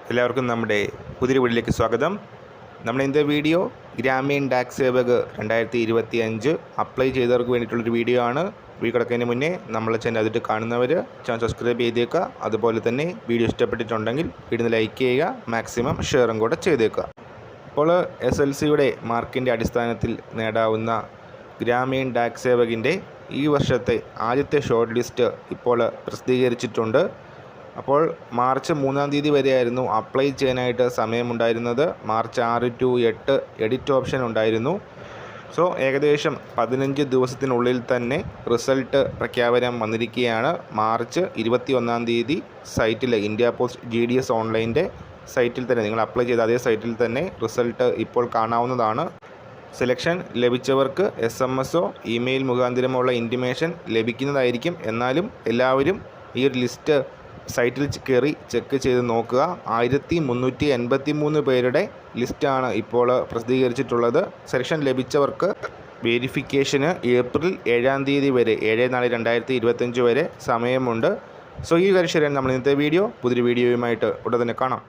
എല്ലാവർക്കും നമ്മുടെ പുതിയ വീഡിയോയിലേക്ക് സ്വാഗതം. നമ്മുടെ ഇന്നത്തെ വീഡിയോ ഗ്രാമീൺ ഡാക് സേവക് 2025 അപ്ലൈ ചെയ്തവർക്ക് വേണ്ടിയിട്ടുള്ളൊരു വീഡിയോ ആണ്. വീഡിയോ കിടക്കുന്നതിന് മുന്നേ നമ്മളെ ചാനൽ അതിട്ട് കാണുന്നവർ ചാനൽ സബ്സ്ക്രൈബ് ചെയ്തേക്കുക. അതുപോലെ തന്നെ വീഡിയോ ഇഷ്ടപ്പെട്ടിട്ടുണ്ടെങ്കിൽ വീഡിയോ ലൈക്ക് ചെയ്യുക, മാക്സിമം ഷെയറും കൂടെ ചെയ്തേക്കുക. ഇപ്പോൾ SLCയുടെ മാർക്കിൻ്റെ അടിസ്ഥാനത്തിൽ നേടാവുന്ന ഗ്രാമീൺ ഡാക് സേവകിൻ്റെ ഈ വർഷത്തെ ആദ്യത്തെ ഷോർട്ട് ലിസ്റ്റ് ഇപ്പോൾ പ്രസിദ്ധീകരിച്ചിട്ടുണ്ട്. അപ്പോൾ മാർച്ച് 3-ാം തീയതി വരെയായിരുന്നു അപ്ലൈ ചെയ്യാനായിട്ട് സമയമുണ്ടായിരുന്നത്. മാർച്ച് 6 to 8 എഡിറ്റ് ഓപ്ഷൻ ഉണ്ടായിരുന്നു. സോ ഏകദേശം 15 ദിവസത്തിനുള്ളിൽ തന്നെ റിസൾട്ട് പ്രഖ്യാപനം വന്നിരിക്കുകയാണ്. മാർച്ച് 21-ാം തീയതി സൈറ്റിൽ ഇന്ത്യ പോസ്റ്റ് GDS ഓൺലൈൻ്റെ സൈറ്റിൽ തന്നെ നിങ്ങൾ അപ്ലൈ ചെയ്ത അതേ സൈറ്റിൽ തന്നെ റിസൾട്ട് ഇപ്പോൾ കാണാവുന്നതാണ്. സെലക്ഷൻ ലഭിച്ചവർക്ക് SMS ഇമെയിൽ മുഖാന്തരമുള്ള ഇൻറ്റിമേഷൻ ലഭിക്കുന്നതായിരിക്കും. എന്നാലും എല്ലാവരും ഈ ഒരു ലിസ്റ്റ് സൈറ്റിൽ കയറി ചെക്ക് ചെയ്ത് നോക്കുക. 1383 പേരുടെ ലിസ്റ്റാണ് ഇപ്പോൾ പ്രസിദ്ധീകരിച്ചിട്ടുള്ളത്. സെലക്ഷൻ ലഭിച്ചവർക്ക് വെരിഫിക്കേഷന് ഏപ്രിൽ 7-ാം തീയതി വരെ 7/4/2025 വരെ സമയമുണ്ട്. സോ ഈ കാര്യം ശരിയാണ്. നമ്മൾ ഇന്നത്തെ വീഡിയോ പുതിയൊരു വീഡിയോയുമായിട്ട് ഉടൻ തന്നെ കാണാം.